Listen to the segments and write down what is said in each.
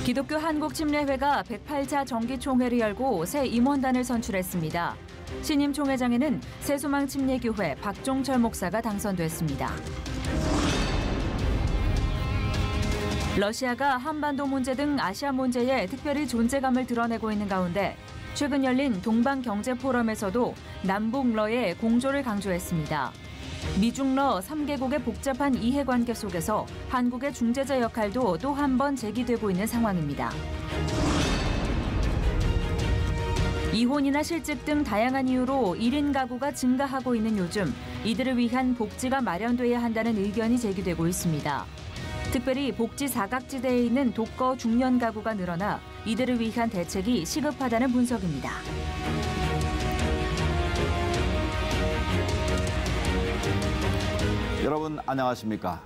기독교 한국침례회가 108차 정기총회를 열고 새 임원단을 선출했습니다. 신임 총회장에는 새소망침례교회 박종철 목사가 당선됐습니다. 러시아가 한반도 문제 등 아시아 문제에 특별히 존재감을 드러내고 있는 가운데 최근 열린 동방경제포럼에서도 남북러의 공조를 강조했습니다. 미중러 3개국의 복잡한 이해관계 속에서 한국의 중재자 역할도 또 한 번 제기되고 있는 상황입니다. 이혼이나 실직 등 다양한 이유로 1인 가구가 증가하고 있는 요즘 이들을 위한 복지가 마련돼야 한다는 의견이 제기되고 있습니다. 특별히 복지 사각지대에 있는 독거 중년 가구가 늘어나 이들을 위한 대책이 시급하다는 분석입니다. 여러분 안녕하십니까?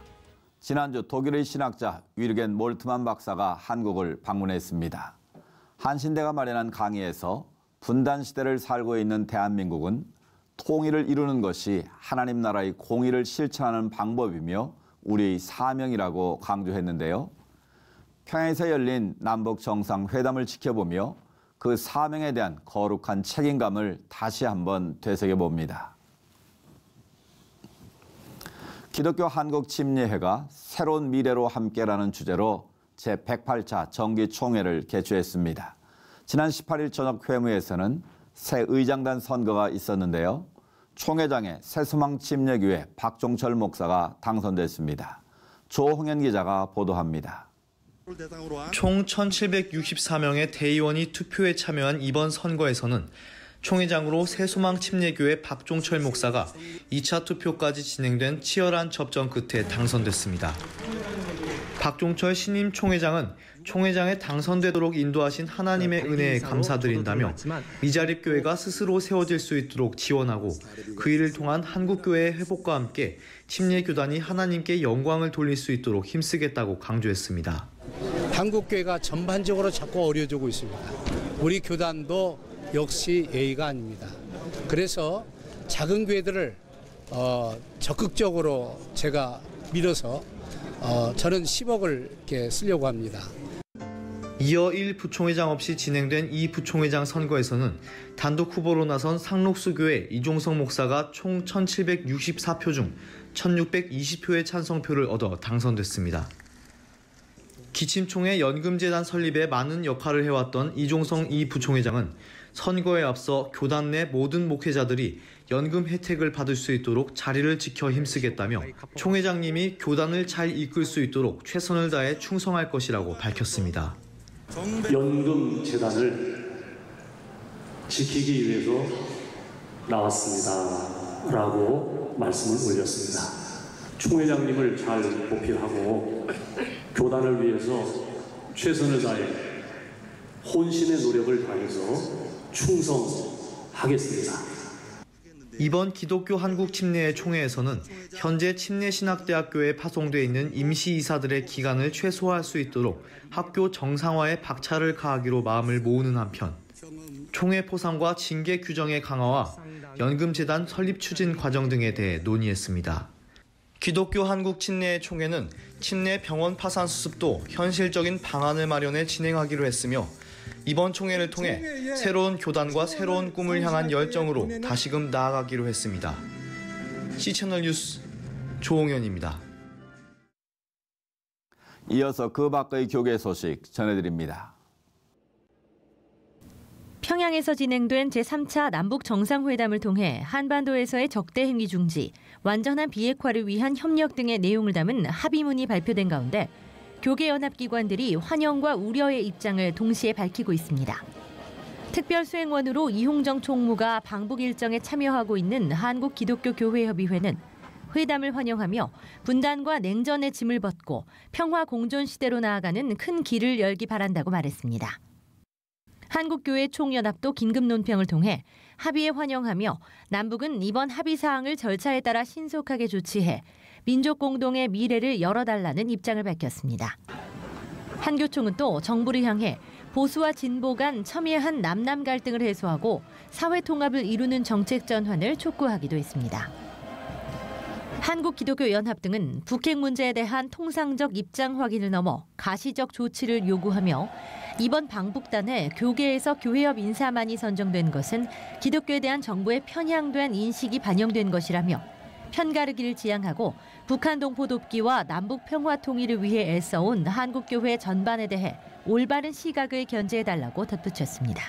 지난주 독일의 신학자 위르겐 몰트만 박사가 한국을 방문했습니다. 한신대가 마련한 강의에서 분단 시대를 살고 있는 대한민국은 통일을 이루는 것이 하나님 나라의 공의를 실천하는 방법이며 우리의 사명이라고 강조했는데요. 평양에서 열린 남북 정상회담을 지켜보며 그 사명에 대한 거룩한 책임감을 다시 한번 되새겨봅니다. 기독교 한국침례회가 새로운 미래로 함께라는 주제로 제108차 정기총회를 개최했습니다. 지난 18일 저녁 회무에서는 새 의장단 선거가 있었는데요. 총회장에 새소망침례교회 박종철 목사가 당선됐습니다. 조홍현 기자가 보도합니다. 총 1,764명의 대의원이 투표에 참여한 이번 선거에서는 총회장으로 새소망침례교회 박종철 목사가 2차 투표까지 진행된 치열한 접전 끝에 당선됐습니다. 박종철 신임 총회장은 총회장에 당선되도록 인도하신 하나님의 은혜에 감사드린다며 미자립교회가 스스로 세워질 수 있도록 지원하고 그 일을 통한 한국교회의 회복과 함께 침례교단이 하나님께 영광을 돌릴 수 있도록 힘쓰겠다고 강조했습니다. 한국교회가 전반적으로 자꾸 어려지고 있습니다. 우리 교단도 역시 예의가 아닙니다. 그래서 작은 교회들을 적극적으로 제가 밀어서 저는 10억을 이렇게 쓰려고 합니다. 이어 1 부총회장 없이 진행된 2 부총회장 선거에서는 단독 후보로 나선 상록수교회 이종성 목사가 총 1,764표 중 1,620표의 찬성표를 얻어 당선됐습니다. 기침총회 연금재단 설립에 많은 역할을 해왔던 이종성 2 부총회장은 선거에 앞서 교단 내 모든 목회자들이 연금 혜택을 받을 수 있도록 자리를 지켜 힘쓰겠다며 총회장님이 교단을 잘 이끌 수 있도록 최선을 다해 충성할 것이라고 밝혔습니다. 연금재단을 지키기 위해서 나왔습니다. 라고 말씀을 올렸습니다. 총회장님을 잘 보필하고 교단을 위해서 최선을 다해 혼신의 노력을 다해서 충성하겠습니다. 이번 기독교 한국침례회 총회에서는 현재 침례신학대학교에 파송되어 있는 임시이사들의 기간을 최소화할 수 있도록 학교 정상화에 박차를 가하기로 마음을 모으는 한편 총회 포상과 징계 규정의 강화와 연금재단 설립 추진 과정 등에 대해 논의했습니다. 기독교 한국침례회 총회는 침례 병원 파산 수습도 현실적인 방안을 마련해 진행하기로 했으며 이번 총회를 통해 새로운 교단과 새로운 꿈을 향한 열정으로 다시금 나아가기로 했습니다. C채널 뉴스 조홍현입니다. 이어서 그 밖의 교계 소식 전해드립니다. 평양에서 진행된 제3차 남북 정상회담을 통해 한반도에서의 적대 행위 중지, 완전한 비핵화를 위한 협력 등의 내용을 담은 합의문이 발표된 가운데 교계연합기관들이 환영과 우려의 입장을 동시에 밝히고 있습니다. 특별수행원으로 이홍정 총무가 방북 일정에 참여하고 있는 한국기독교교회협의회는 회담을 환영하며 분단과 냉전의 짐을 벗고 평화 공존 시대로 나아가는 큰 길을 열기 바란다고 말했습니다. 한국교회 총연합도 긴급 논평을 통해 합의에 환영하며 남북은 이번 합의 사항을 절차에 따라 신속하게 조치해 민족 공동의 미래를 열어달라는 입장을 밝혔습니다. 한교총은 또 정부를 향해 보수와 진보 간 첨예한 남남 갈등을 해소하고 사회 통합을 이루는 정책 전환을 촉구하기도 했습니다. 한국기독교연합 등은 북핵 문제에 대한 통상적 입장 확인을 넘어 가시적 조치를 요구하며 이번 방북단에 교계에서 교회협 인사만이 선정된 것은 기독교에 대한 정부의 편향된 인식이 반영된 것이라며 편가르기를 지향하고 북한 동포 돕기와 남북 평화 통일을 위해 애써온 한국교회 전반에 대해 올바른 시각을 견지해달라고 덧붙였습니다.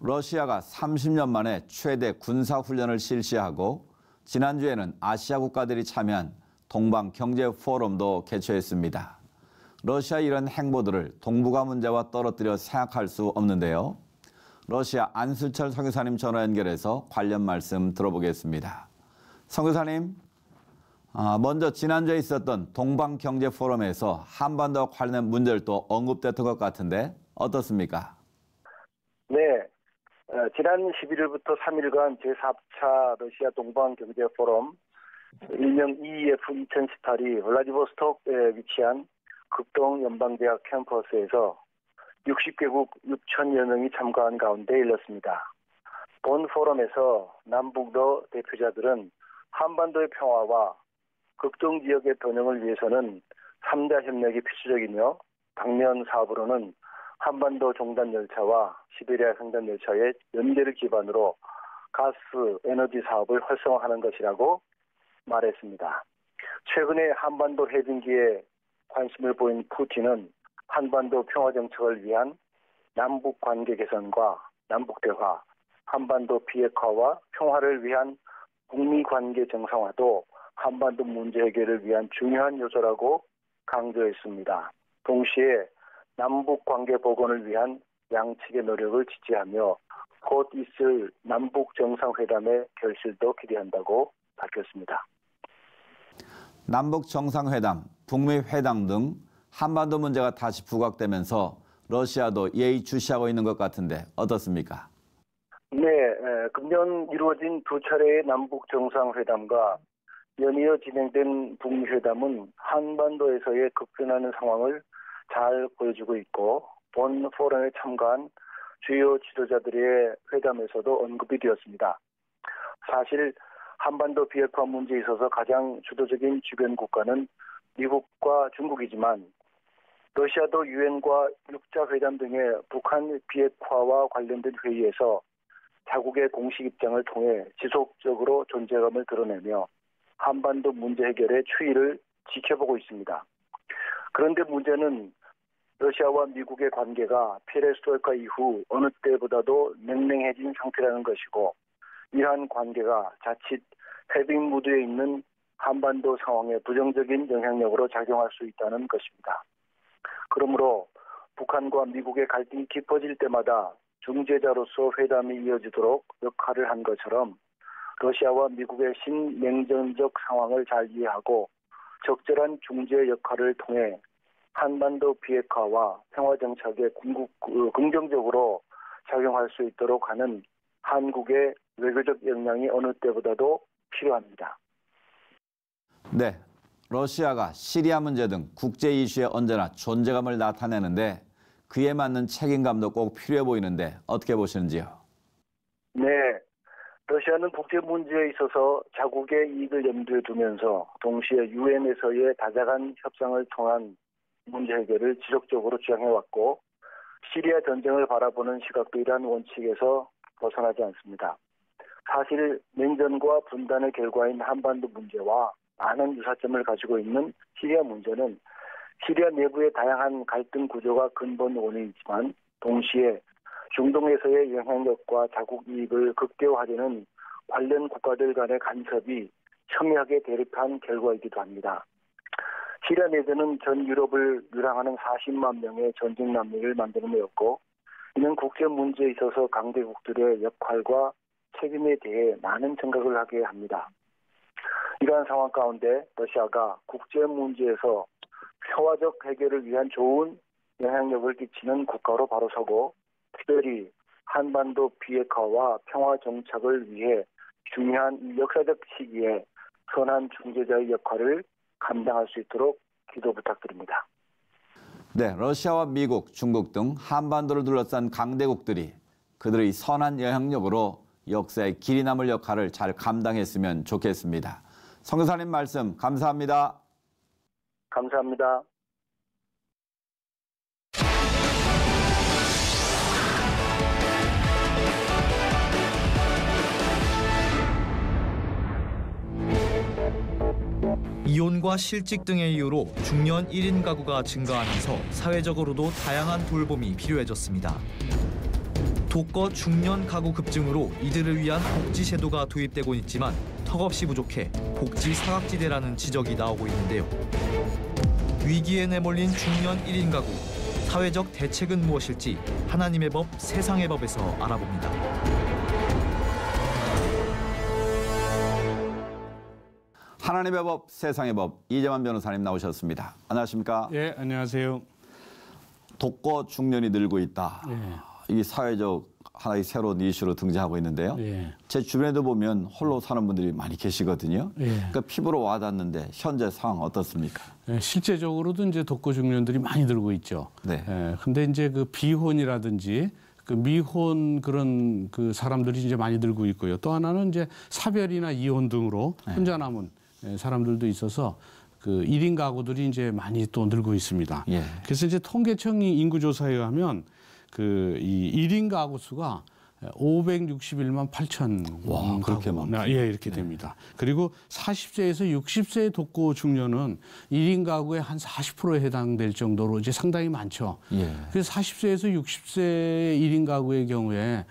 러시아가 30년 만에 최대 군사훈련을 실시하고 지난주에는 아시아 국가들이 참여한 동방경제포럼도 개최했습니다. 러시아 이런 행보들을 동북아 문제와 떨어뜨려 생각할 수 없는데요. 러시아 안수철 선교사님 전화 연결해서 관련 말씀 들어보겠습니다. 선교사님, 먼저 지난주에 있었던 동방경제포럼에서 한반도와 관련된 문제를 또 언급됐던 것 같은데 어떻습니까? 네, 지난 11일부터 3일간 제4차 러시아 동방경제포럼 일명 EEF 2018이 블라디보스톡에 위치한 극동연방대학 캠퍼스에서 60개국 6천여 명이 참가한 가운데 열렸습니다. 본 포럼에서 남북러 대표자들은 한반도의 평화와 극동 지역의 번영을 위해서는 3자 협력이 필수적이며 당면 사업으로는 한반도 종단 열차와 시베리아 횡단 열차의 연계를 기반으로 가스, 에너지 사업을 활성화하는 것이라고 말했습니다. 최근에 한반도 해빙기에 관심을 보인 푸틴은 한반도 평화 정책을 위한 남북 관계 개선과 남북 대화, 한반도 비핵화와 평화를 위한 북미 관계 정상화도 한반도 문제 해결을 위한 중요한 요소라고 강조했습니다. 동시에 남북 관계 복원을 위한 양측의 노력을 지지하며 곧 있을 남북 정상회담의 결실도 기대한다고 밝혔습니다. 남북 정상회담, 북미 회담 등 한반도 문제가 다시 부각되면서 러시아도 예의주시하고 있는 것 같은데 어떻습니까? 네, 금년 이루어진 두 차례의 남북 정상회담과 연이어 진행된 북미 회담은 한반도에서의 급변하는 상황을 잘 보여주고 있고 본 포럼에 참가한 주요 지도자들의 회담에서도 언급이 되었습니다. 사실 한반도 비핵화 문제에 있어서 가장 주도적인 주변 국가는 미국과 중국이지만 러시아도 유엔과 6자 회담 등의 북한 비핵화와 관련된 회의에서 자국의 공식 입장을 통해 지속적으로 존재감을 드러내며 한반도 문제 해결의 추이를 지켜보고 있습니다. 그런데 문제는 러시아와 미국의 관계가 페레스트로이카 이후 어느 때보다도 냉랭해진 상태라는 것이고 이러한 관계가 자칫 해빙 무드에 있는 한반도 상황에 부정적인 영향력으로 작용할 수 있다는 것입니다. 그러므로 북한과 미국의 갈등이 깊어질 때마다 중재자로서 회담이 이어지도록 역할을 한 것처럼 러시아와 미국의 신냉전적 상황을 잘 이해하고 적절한 중재 역할을 통해 한반도 비핵화와 평화 정착에 긍정적으로 작용할 수 있도록 하는 한국의 외교적 역량이 어느 때보다도 필요합니다. 네, 러시아가 시리아 문제 등 국제 이슈에 언제나 존재감을 나타내는데 그에 맞는 책임감도 꼭 필요해 보이는데 어떻게 보시는지요? 네, 러시아는 국제 문제에 있어서 자국의 이익을 염두에 두면서 동시에 유엔에서의 다자간 협상을 통한 문제 해결을 지속적으로 주장해왔고 시리아 전쟁을 바라보는 시각도 이러한 원칙에서 벗어나지 않습니다. 사실 냉전과 분단의 결과인 한반도 문제와 많은 유사점을 가지고 있는 시리아 문제는 시리아 내부의 다양한 갈등 구조가 근본 원인이지만 동시에 중동에서의 영향력과 자국 이익을 극대화하려는 관련 국가들 간의 간섭이 첨예하게 대립한 결과이기도 합니다. 시리아 내전은 전 유럽을 유랑하는 40만 명의 전직 난민을 만들어내었고 이는 국제 문제에 있어서 강대국들의 역할과 책임에 대해 많은 생각을 하게 합니다. 이러한 상황 가운데 러시아가 국제 문제에서 평화적 해결을 위한 좋은 영향력을 끼치는 국가로 바로 서고 특별히 한반도 비핵화와 평화 정착을 위해 중요한 이 역사적 시기에 선한 중재자의 역할을 감당할 수 있도록 기도 부탁드립니다. 네, 러시아와 미국, 중국 등 한반도를 둘러싼 강대국들이 그들의 선한 영향력으로 역사에 길이 남을 역할을 잘 감당했으면 좋겠습니다. 선교사님 말씀 감사합니다. 감사합니다. 이혼과 실직 등의 이유로 중년 1인 가구가 증가하면서 사회적으로도 다양한 돌봄이 필요해졌습니다. 독거 중년 가구 급증으로 이들을 위한 복지제도가 도입되고 있지만 턱없이 부족해 복지 사각지대라는 지적이 나오고 있는데요. 위기에 내몰린 중년 1인 가구, 사회적 대책은 무엇일지 하나님의 법, 세상의 법에서 알아봅니다. 하나님의 법, 세상의 법, 이재만 변호사님 나오셨습니다. 안녕하십니까? 예, 안녕하세요. 독거 중년이 늘고 있다. 예. 이 사회적 하나의 새로운 이슈로 등장하고 있는데요. 예. 제 주변에도 보면 홀로 사는 분들이 많이 계시거든요. 예. 그러니까 피부로 와닿는데 현재 상황 어떻습니까? 예, 실제적으로도 이제 독거 중년들이 많이 늘고 있죠. 네. 예, 근데 이제 그 비혼이라든지 그 미혼 그런 그 사람들이 이제 많이 늘고 있고요. 또 하나는 이제 사별이나 이혼 등으로 혼자 남은 사람들도 있어서 그 1인 가구들이 이제 많이 또 늘고 있습니다. 예. 그래서 이제 통계청이 인구조사에 하면 그 이 1인 가구 수가 561만 8천. 와, 그렇게 많다. 예, 이렇게 됩니다. 그리고 40세에서 60세의 독거 중년은 1인 가구의 한 40%에 해당될 정도로 이제 상당히 많죠. 예. 그래서 40세에서 60세의 1인 가구의 경우에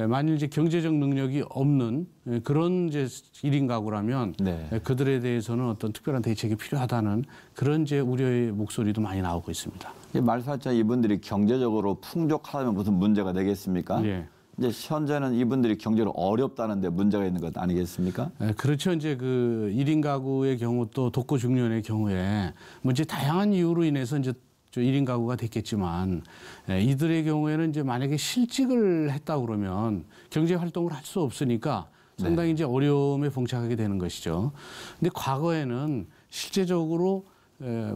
만일 이제 경제적 능력이 없는 그런 이제 1인 가구라면 네. 그들에 대해서는 어떤 특별한 대책이 필요하다는 그런 이제 우려의 목소리도 많이 나오고 있습니다. 말씀하셨잖아요. 이분들이 경제적으로 풍족하다면 무슨 문제가 되겠습니까? 예. 이제 현재는 이분들이 경제로 어렵다는데 문제가 있는 것 아니겠습니까? 그렇죠. 이제 그 1인 가구의 경우 또 독거 중년의 경우에 뭐 이제 다양한 이유로 인해서 이제 1인 가구가 됐겠지만 이들의 경우에는 이제 만약에 실직을 했다 그러면 경제 활동을 할 수 없으니까 상당히 이제 어려움에 봉착하게 되는 것이죠. 근데 과거에는 실제적으로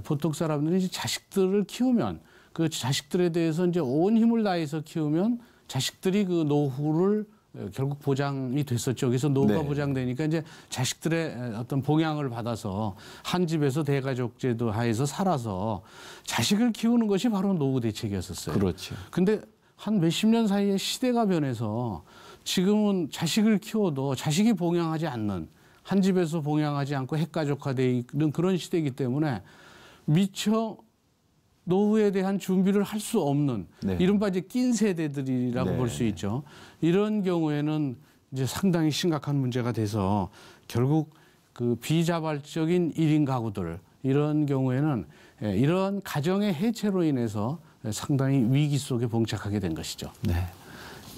보통 사람들이 이제 자식들을 키우면 그 자식들에 대해서 이제 온 힘을 다해서 키우면 자식들이 그 노후를 결국 보장이 됐었죠. 그래서 노후가 네. 보장되니까 이제 자식들의 어떤 봉양을 받아서 한 집에서 대가족제도 하에서 살아서 자식을 키우는 것이 바로 노후 대책이었었어요. 그렇죠. 근데 한 몇십 년 사이에 시대가 변해서 지금은 자식을 키워도 자식이 봉양하지 않는 한 집에서 봉양하지 않고 핵가족화되어 있는 그런 시대이기 때문에 미처 노후에 대한 준비를 할 수 없는 네. 이른바 이제 낀 세대들이라고 네. 볼 수 있죠. 이런 경우에는 이제 상당히 심각한 문제가 돼서 결국 그 비자발적인 1인 가구들 이런 경우에는 이런 가정의 해체로 인해서 상당히 위기 속에 봉착하게 된 것이죠. 네.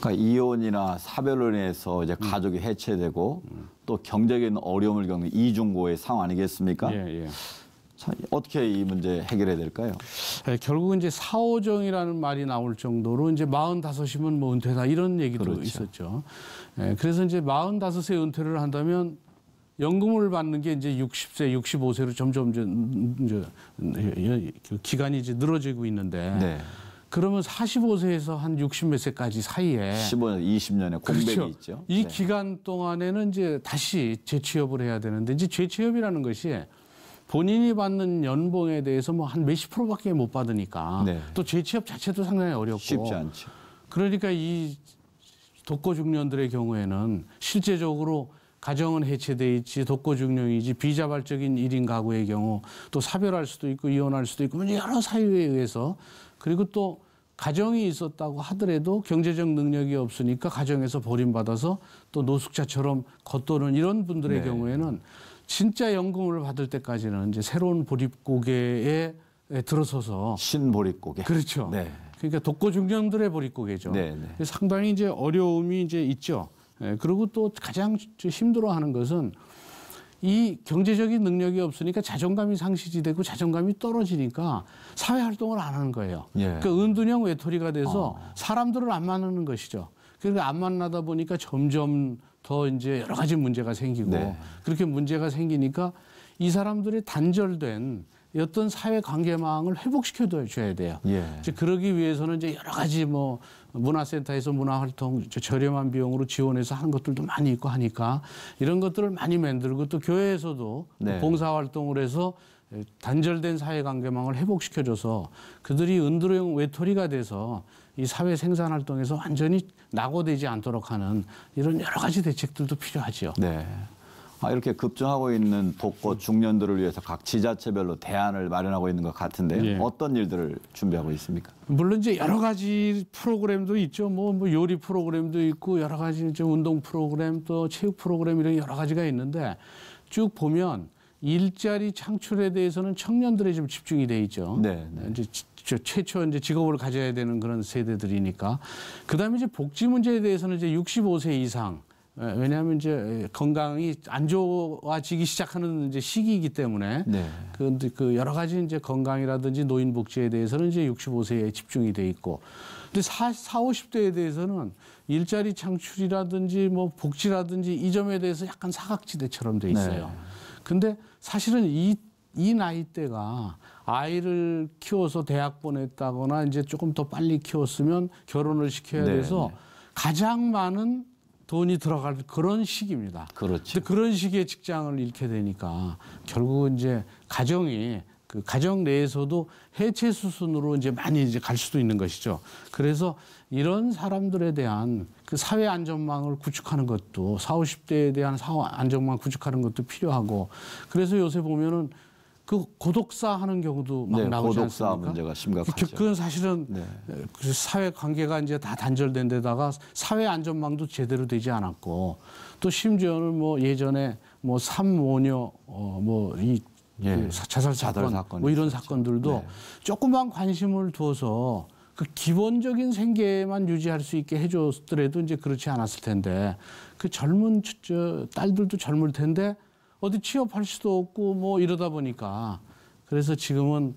그러니까 이혼이나 사별로 인해서 이제 가족이 해체되고 또 경제적인 어려움을 겪는 이중고의 상황 아니겠습니까? 예, 예. 자, 어떻게 이 문제 해결해야 될까요? 결국은 이제 사오정이라는 말이 나올 정도로 이제 45이면 뭐 은퇴다 이런 얘기도 그렇죠. 있었죠. 그래서 이제 45세 은퇴를 한다면 연금을 받는 게 이제 60세, 65세로 점점 이제 기간이 이제 늘어지고 있는데 네. 그러면 45세에서 한 60몇 세까지 사이에 15년, 20년의 공백이 그렇죠. 있죠. 이 네. 기간 동안에는 이제 다시 재취업을 해야 되는데 이제 재취업이라는 것이 본인이 받는 연봉에 대해서 뭐 한 몇십 프로밖에 못 받으니까 네. 또 재취업 자체도 상당히 어렵고 쉽지 않죠. 그러니까 이 독거 중년들의 경우에는 실제적으로 가정은 해체돼 있지 독거 중년이지 비자발적인 1인 가구의 경우 또 사별할 수도 있고 이혼할 수도 있고 여러 사유에 의해서 그리고 또 가정이 있었다고 하더라도 경제적 능력이 없으니까 가정에서 버림받아서 또 노숙자처럼 겉도는 이런 분들의 네. 경우에는 진짜 연금을 받을 때까지는 이제 새로운 보릿고개에 들어서서 신보릿고개. 그렇죠. 네. 그러니까 독거 중년들의 보릿고개죠. 네, 네. 상당히 이제 어려움이 이제 있죠. 그리고 또 가장 힘들어하는 것은 이 경제적인 능력이 없으니까 자존감이 상실이 되고 자존감이 떨어지니까 사회 활동을 안 하는 거예요. 예. 그러니까 은둔형 외톨이가 돼서 사람들을 안 만나는 것이죠. 그러니까 안 만나다 보니까 점점 더 이제 여러 가지 문제가 생기고 네. 그렇게 문제가 생기니까 이 사람들이 단절된 어떤 사회 관계망을 회복시켜 줘야 돼요. 예. 이제 그러기 위해서는 이제 여러 가지 뭐 문화센터에서 문화활동 저렴한 비용으로 지원해서 하는 것들도 많이 있고 하니까 이런 것들을 많이 만들고 또 교회에서도 네. 봉사활동을 해서 단절된 사회관계망을 회복시켜줘서 그들이 은두령 외톨이가 돼서 이 사회 생산활동에서 완전히 낙오되지 않도록 하는 이런 여러 가지 대책들도 필요하죠. 네. 이렇게 급증하고 있는 독거 중년들을 위해서 각 지자체별로 대안을 마련하고 있는 것 같은데요. 예. 어떤 일들을 준비하고 있습니까? 물론 이제 여러 가지 프로그램도 있죠. 뭐 요리 프로그램도 있고 여러 가지 이제 운동 프로그램 또 체육 프로그램 이런 여러 가지가 있는데 쭉 보면 일자리 창출에 대해서는 청년들에 좀 집중이 돼 있죠. 네, 네. 이제 최초 이제 직업을 가져야 되는 그런 세대들이니까. 그다음에 이제 복지 문제에 대해서는 이제 65세 이상. 왜냐하면 이제 건강이 안 좋아지기 시작하는 이제 시기이기 때문에 네. 그 여러 가지 이제 건강이라든지 노인 복지에 대해서는 이제 65세에 집중이 돼 있고, 근데 50대에 대해서는 일자리 창출이라든지 뭐 복지라든지 이 점에 대해서 약간 사각지대처럼 돼 있어요. 네. 근데 사실은 이 나이대가 아이를 키워서 대학 보냈다거나 이제 조금 더 빨리 키웠으면 결혼을 시켜야 네, 돼서 네. 가장 많은 돈이 들어갈 그런 시기입니다. 그렇죠. 근데 그런 시기에 직장을 잃게 되니까 결국은 이제 가정이 그 가정 내에서도 해체 수순으로 이제 많이 이제 갈 수도 있는 것이죠. 그래서 이런 사람들에 대한 그 사회 안전망을 구축하는 것도 40, 50대에 대한 사회 안전망 구축하는 것도 필요하고, 그래서 요새 보면은 그 고독사 하는 경우도 막 네, 나오지 고독사 않습니까? 문제가 심각하죠. 그건 사실은 네. 그 사회 관계가 이제 다 단절된 데다가 사회 안전망도 제대로 되지 않았고, 또 심지어는 뭐 예전에 뭐 삼모녀 예. 자살 사건 뭐 이런 사건들도 네. 조금만 관심을 두어서 그 기본적인 생계만 유지할 수 있게 해줬더라도 이제 그렇지 않았을 텐데, 그 젊은 딸들도 젊을 텐데 어디 취업할 수도 없고 뭐 이러다 보니까, 그래서 지금은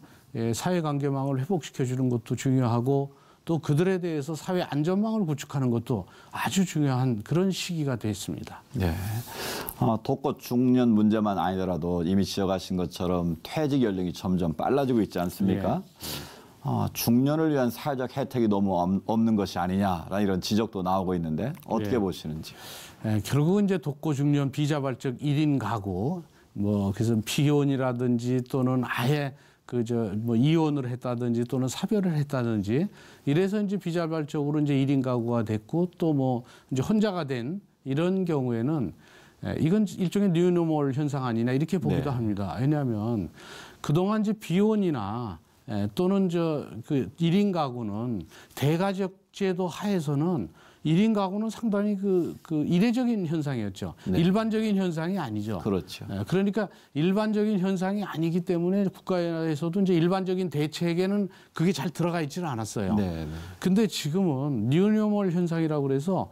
사회관계망을 회복시켜주는 것도 중요하고 또 그들에 대해서 사회 안전망을 구축하는 것도 아주 중요한 그런 시기가 됐습니다. 네. 독거 중년 문제만 아니더라도 이미 지적하신 것처럼 퇴직 연령이 점점 빨라지고 있지 않습니까? 중년을 위한 사회적 혜택이 너무 없는 것이 아니냐라는 이런 지적도 나오고 있는데 어떻게 보시는지. 결국은 이제 독거 중년 비자발적 1인 가구, 뭐 그래서 비혼이라든지 또는 아예 뭐 이혼을 했다든지 또는 사별을 했다든지 이래서 이제 비자발적으로 이제 1인 가구가 됐고, 또 뭐 이제 혼자가 된 이런 경우에는 이건 일종의 뉴노멀 현상 아니냐 이렇게 보기도 네. 합니다. 왜냐하면 그동안 이제 비혼이나 또는 그 1인 가구는 대가족 제도 하에서는 1인 가구는 상당히 그 이례적인 현상이었죠. 네. 일반적인 현상이 아니죠. 그렇죠. 그러니까 일반적인 현상이 아니기 때문에 국가에서도 이제 일반적인 대책에는 그게 잘 들어가 있지는 않았어요. 네. 근데 지금은 뉴노멀 현상이라고 그래서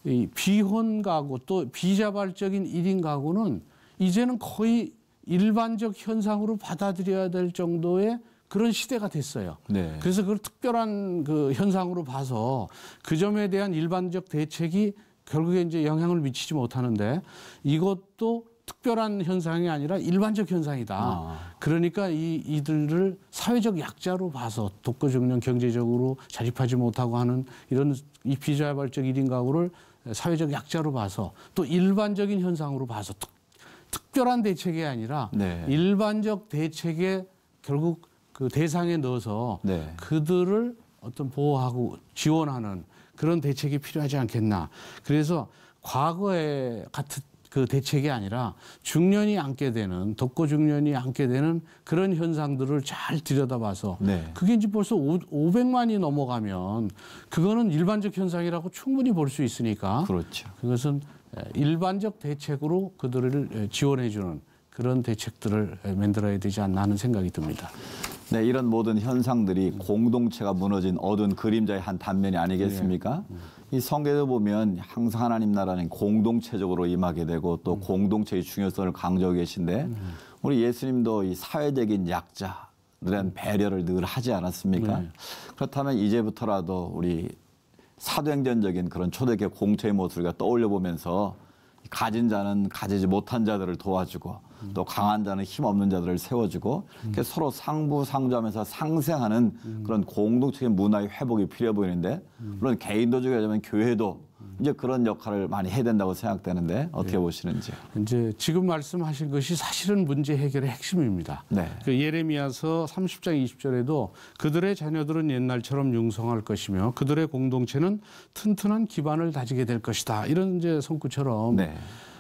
이 비혼 가구 또 비자발적인 1인 가구는 이제는 거의 일반적 현상으로 받아들여야 될 정도의 그런 시대가 됐어요. 네. 그래서 그걸 특별한 그 현상으로 봐서 그 점에 대한 일반적 대책이 결국에 이제 영향을 미치지 못하는데, 이것도 특별한 현상이 아니라 일반적 현상이다. 그러니까 이들을 사회적 약자로 봐서 독거 중년 경제적으로 자립하지 못하고 하는 이런 이 비자발적 1인 가구를 사회적 약자로 봐서 또 일반적인 현상으로 봐서 특별한 대책이 아니라 네. 일반적 대책에 결국 그 대상에 넣어서 네. 그들을 어떤 보호하고 지원하는 그런 대책이 필요하지 않겠나. 그래서 과거에 같은 그 대책이 아니라 중년이 안게 되는, 독거 중년이 안게 되는 그런 현상들을 잘 들여다봐서 네. 그게 이제 벌써 500만이 넘어가면 그거는 일반적 현상이라고 충분히 볼 수 있으니까, 그렇죠. 그것은 일반적 대책으로 그들을 지원해주는 그런 대책들을 만들어야 되지 않나 하는 생각이 듭니다. 네, 이런 모든 현상들이 공동체가 무너진 어두운 그림자의 한 단면이 아니겠습니까? 이 성경에 보면 항상 하나님 나라는 공동체적으로 임하게 되고 또 공동체의 중요성을 강조하고 계신데, 우리 예수님도 이 사회적인 약자에 대한 배려를 늘 하지 않았습니까? 네. 그렇다면 이제부터라도 우리 사도행전적인 그런 초대교회 공체의 모습을 떠올려 보면서 가진 자는 가지지 못한 자들을 도와주고 또 강한 자는 힘없는 자들을 세워주고 이렇게 서로 상부상조하면서 상생하는 그런 공동체의 문화의 회복이 필요해 보이는데 물론 개인도 중요하지만 교회도 이제 그런 역할을 많이 해야 된다고 생각되는데 어떻게 보시는지요? 이제 지금 말씀하신 것이 사실은 문제 해결의 핵심입니다. 네. 그 예레미야서 30장 20절에도 그들의 자녀들은 옛날처럼 융성할 것이며 그들의 공동체는 튼튼한 기반을 다지게 될 것이다. 이런 이제 성구처럼 네.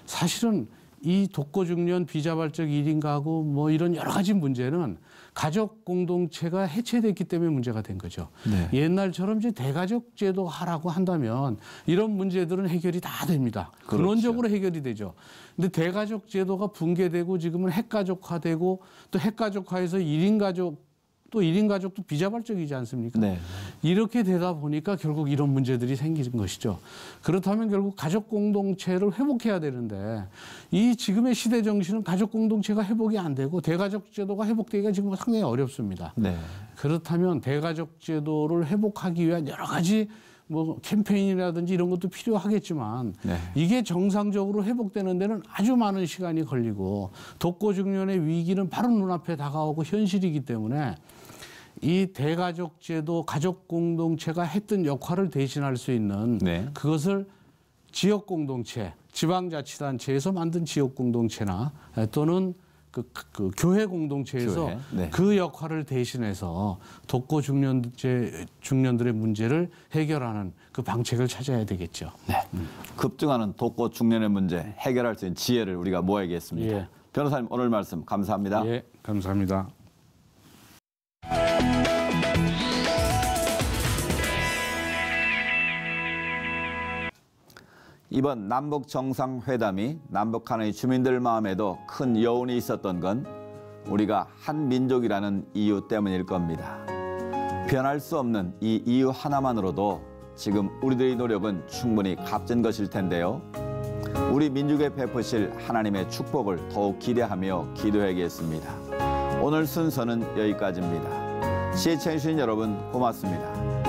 사실은 이 독거중년 비자발적 1인 가구 뭐 이런 여러 가지 문제는 가족 공동체가 해체됐기 때문에 문제가 된 거죠. 네. 옛날처럼 이제 대가족 제도 하라고 한다면 이런 문제들은 해결이 다 됩니다. 그렇죠. 근원적으로 해결이 되죠. 근데 대가족 제도가 붕괴되고 지금은 핵가족화되고 또 핵가족화해서 1인 가족 또 1인 가족도 비자발적이지 않습니까? 네. 이렇게 되다 보니까 결국 이런 문제들이 생기는 것이죠. 그렇다면 결국 가족 공동체를 회복해야 되는데 이 지금의 시대 정신은 가족 공동체가 회복이 안 되고 대가족 제도가 회복되기가 지금 상당히 어렵습니다. 네. 그렇다면 대가족 제도를 회복하기 위한 여러 가지 뭐 캠페인이라든지 이런 것도 필요하겠지만 네. 이게 정상적으로 회복되는 데는 아주 많은 시간이 걸리고 독거중년의 위기는 바로 눈앞에 다가오고 현실이기 때문에 이 대가족 제도, 가족 공동체가 했던 역할을 대신할 수 있는 네. 그것을 지역 공동체, 지방자치단체에서 만든 지역 공동체나 또는 그 교회 공동체에서 교회, 네. 그 역할을 대신해서 독거 중년들의 문제를 해결하는 그 방책을 찾아야 되겠죠. 네. 급증하는 독거 중년의 문제 해결할 수 있는 지혜를 우리가 모아야겠습니다. 예. 변호사님 오늘 말씀 감사합니다. 예, 감사합니다. 이번 남북 정상회담이 남북 간의 주민들 마음에도 큰 여운이 있었던 건 우리가 한 민족이라는 이유 때문일 겁니다. 변할 수 없는 이 이유 하나만으로도 지금 우리들의 노력은 충분히 값진 것일 텐데요. 우리 민족에 베푸실 하나님의 축복을 더욱 기대하며 기도하겠습니다. 오늘 순서는 여기까지입니다. 시청해주신 여러분 고맙습니다.